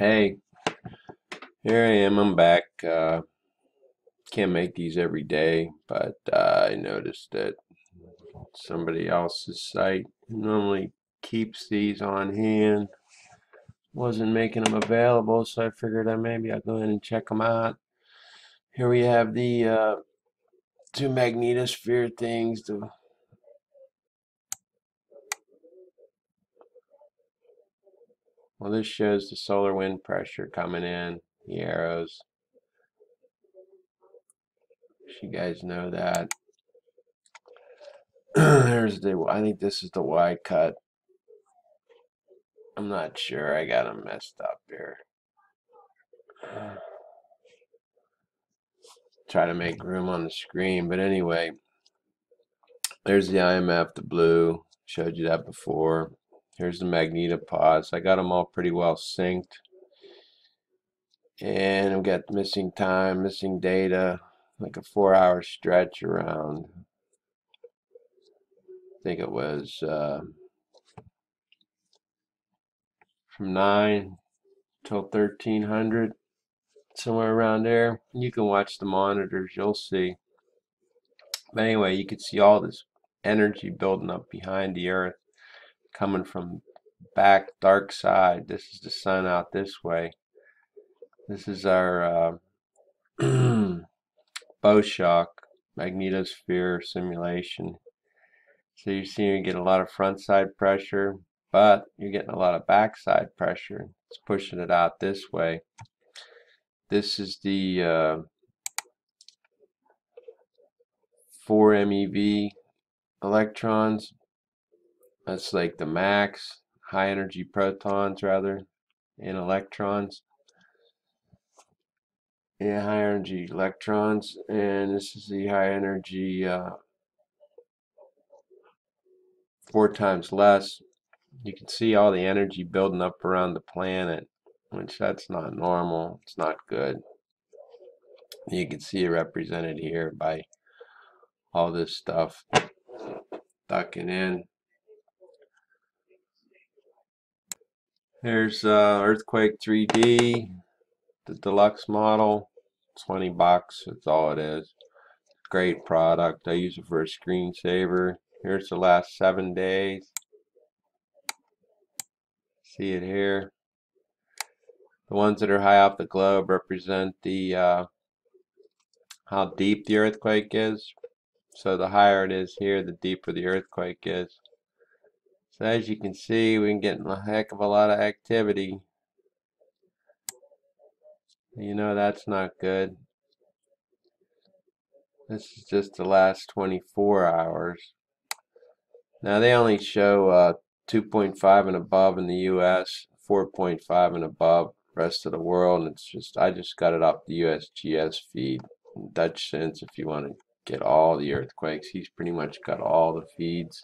Hey, here I am. I'm back. Can't make these every day, but I noticed that somebody else's site who normally keeps these on hand wasn't making them available, so I figured maybe I'll go in and check them out. Here we have the two magnetosphere things. Well, this shows the solar wind pressure coming in, the arrows. You guys know that. I think this is the Y cut. I'm not sure. I got them messed up here. Try to make room on the screen, but anyway, there's the IMF, the blue. Showed you that before. Here's the magnetopods. I got them all pretty well synced. And I've got missing time, missing data, like a 4-hour stretch around. I think it was from 9 till 1300, somewhere around there. You can watch the monitors, you'll see. But anyway, you can see all this energy building up behind the Earth, coming from back dark side. This is the sun out this way. This is our bow shock magnetosphere simulation. So you're seeing you get a lot of front side pressure, but you're getting a lot of backside pressure. It's pushing it out this way. This is the 4 MeV electrons. That's like the max, high energy protons rather, and electrons. Yeah, high energy electrons, and this is the high energy 4 times less. You can see all the energy building up around the planet, which that's not normal. It's not good. You can see it represented here by all this stuff ducking in. Here's Earthquake 3D, the deluxe model. 20 bucks, that's all it is. Great product. I use it for a screensaver. Here's the last 7 days. See it here. The ones that are high off the globe represent the how deep the earthquake is. So the higher it is here, the deeper the earthquake is. So as you can see, we can get a heck of a lot of activity. You know that's not good. This is just the last 24 hours. Now they only show 2.5 and above in the US, 4.5 and above rest of the world, and it's just I just got it off the USGS feed. Dutch Sense, if you want to get all the earthquakes, he's pretty much got all the feeds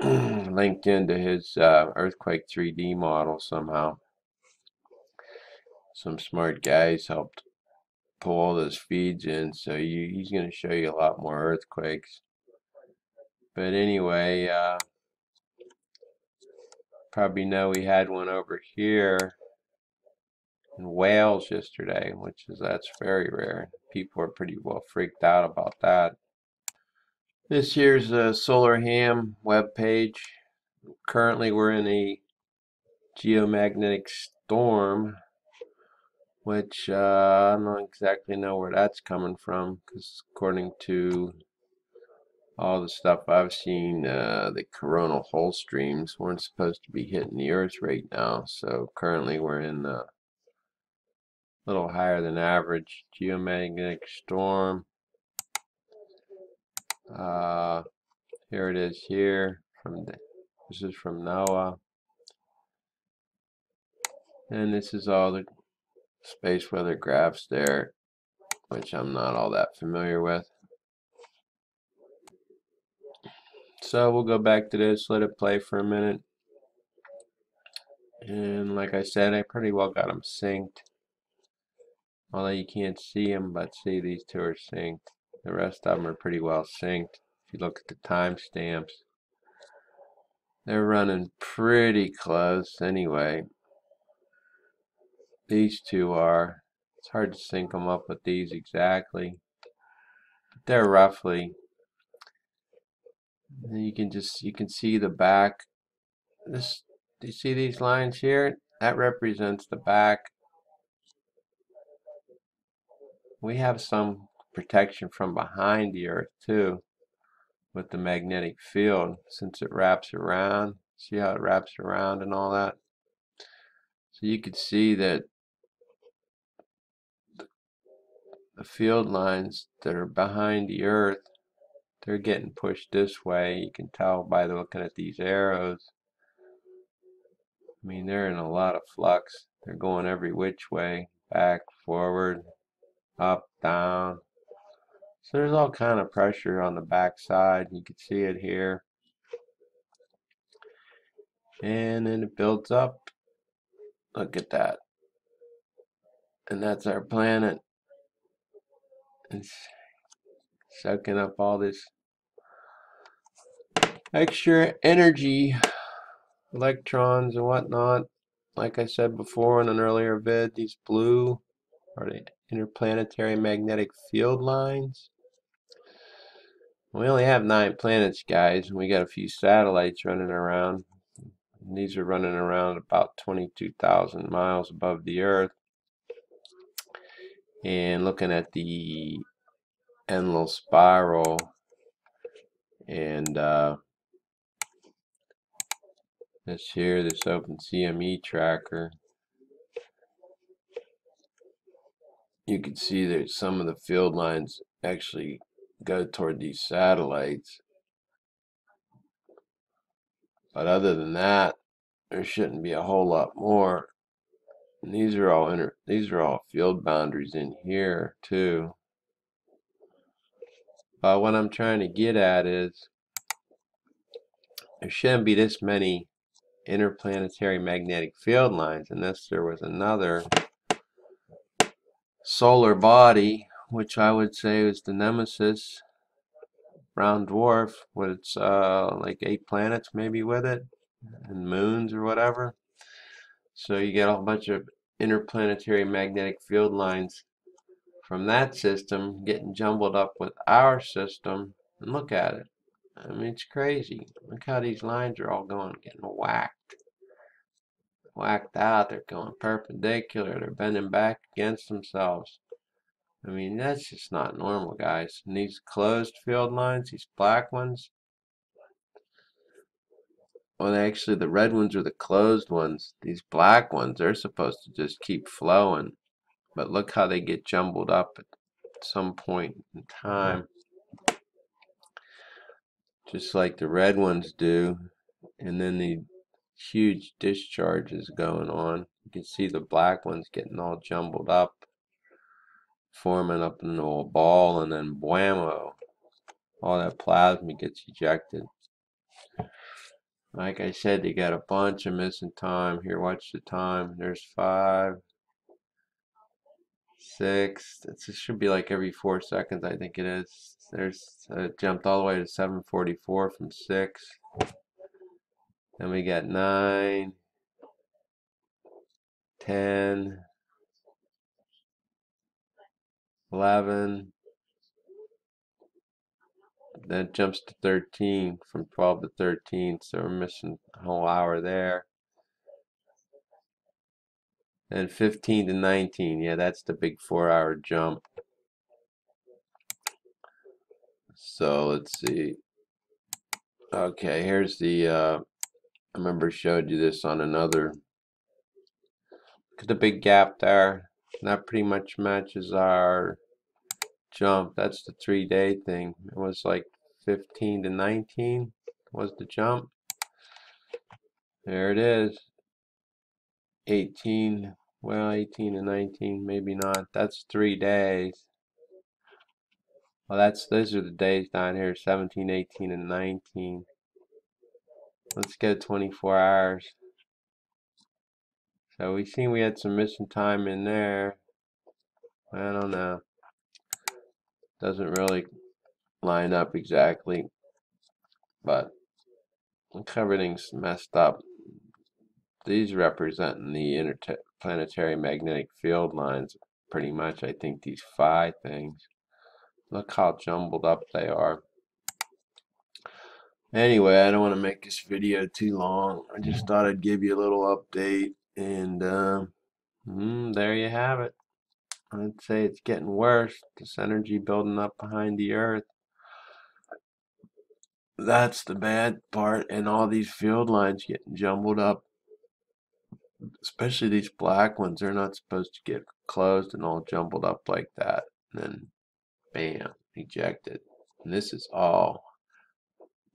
linked into his earthquake 3D model somehow. Some smart guys helped pull all those feeds in, so he's going to show you a lot more earthquakes. But anyway, probably know we had one over here in Wales yesterday, that's very rare. People are pretty well freaked out about that. This here's a Solar Ham web page. Currently we're in a geomagnetic storm, which I don't exactly know where that's coming from, because according to all the stuff I've seen, the coronal hole streams weren't supposed to be hitting the Earth right now. So currently we're in a little higher than average geomagnetic storm. Here it is here. This is from NOAA. And this is all the space weather graphs there, which I'm not all that familiar with. So we'll go back to this, let it play for a minute. And like I said, I pretty well got them synced. Although you can't see them, but see these two are synced. The rest of them are pretty well synced. If you look at the timestamps, They're running pretty close anyway. These two are. It's hard to sync them up with these exactly. But they're roughly. You can see the back. This, do you see these lines here? That represents the back. We have some protection from behind the Earth too, with the magnetic field, since it wraps around. See how it wraps around and all that? So you could see that the field lines that are behind the Earth, they're getting pushed this way. You can tell by looking at these arrows. I mean, they're in a lot of flux. They're going every which way, back, forward, up, down. So there's all kind of pressure on the back side. You can see it here. And then it builds up. Look at that. And that's our planet. It's soaking up all this extra energy, electrons and whatnot. Like I said before in an earlier vid, these blue are the interplanetary magnetic field lines. We only have 9 planets, guys, and we got a few satellites running around. And these are running around about 22,000 miles above the Earth. And looking at the endless spiral and this open CME tracker, you can see that some of the field lines actually go toward these satellites. But other than that, there shouldn't be a whole lot more. And these are all field boundaries in here too. But what I'm trying to get at is there shouldn't be this many interplanetary magnetic field lines unless there was another solar body, which I would say is the nemesis, brown dwarf, with its like 8 planets maybe with it, and moons or whatever. So you get a whole bunch of interplanetary magnetic field lines from that system getting jumbled up with our system, and look at it. I mean, it's crazy. Look how these lines are all getting whacked out. They're going perpendicular. They're bending back against themselves. I mean, that's just not normal, guys. And these closed field lines, these black ones, well, actually, the red ones are the closed ones. These black ones, they're supposed to just keep flowing. But look how they get jumbled up at some point in time, just like the red ones do. And then the huge discharges going on. You can see the black ones getting all jumbled up, forming up into a ball, and then whammo, all that plasma gets ejected. Like I said, they got a bunch of missing time. Here, watch the time. There's 5, 6. It should be like every 4 seconds, I think it is. There's it jumped all the way to 7:44 from 6. Then we got 9, 10, 11. Then it jumps to 13, from 12 to 13. So we're missing a whole hour there. And 15 to 19. Yeah, that's the big 4-hour jump. So let's see. Okay, here's the I remember I showed you this on another. Look at the big gap there. That pretty much matches our jump. That's the 3-day thing. It was like 15 to 19 was the jump. There it is. 18, well, 18 to 19, maybe not. That's 3 days. Well, those are the days down here, 17, 18, and 19. Let's go 24 hours. So we seen we had some missing time in there. I don't know. Doesn't really line up exactly, but Look, everything's messed up. These representing the interplanetary magnetic field lines, pretty much, I think, these phi things. Look how jumbled up they are. Anyway, I don't want to make this video too long. I just thought I'd give you a little update, and there you have it. I'd say it's getting worse. This energy building up behind the Earth. That's the bad part, and all these field lines getting jumbled up, especially these black ones. They're not supposed to get closed and all jumbled up like that. And then, bam, ejected. And this is all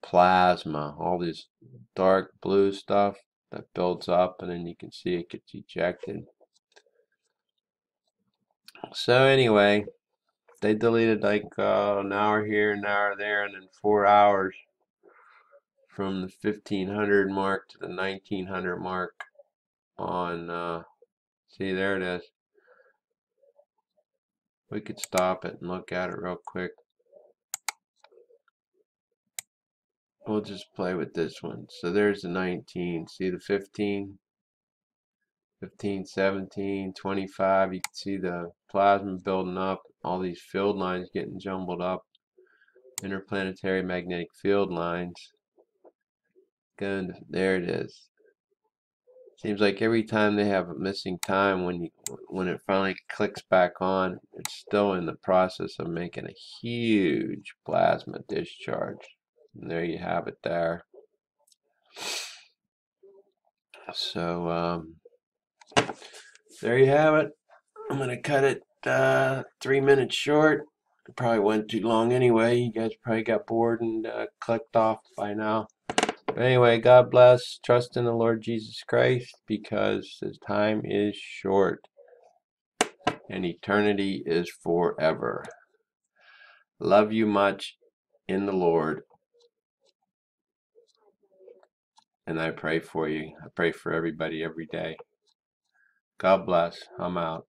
plasma, all this dark blue stuff that builds up, and then you can see it gets ejected. So anyway, they deleted like an hour here, an hour there, and then 4 hours from the 1500 mark to the 1900 mark on, see, there it is. We could stop it and look at it real quick. We'll just play with this one. So there's the 19. See the 15? 15, 17, 25. You can see the plasma building up. All these field lines getting jumbled up. Interplanetary magnetic field lines. Good. There it is. Seems like every time they have a missing time, when it finally clicks back on, it's still in the process of making a huge plasma discharge. And there you have it there. So there you have it. I'm gonna cut it 3 minutes short. It probably went too long anyway. You guys probably got bored and clicked off by now. But anyway, God bless. Trust in the Lord Jesus Christ, because His time is short and eternity is forever. Love you much in the Lord, and I pray for you. I pray for everybody every day. God bless. I'm out.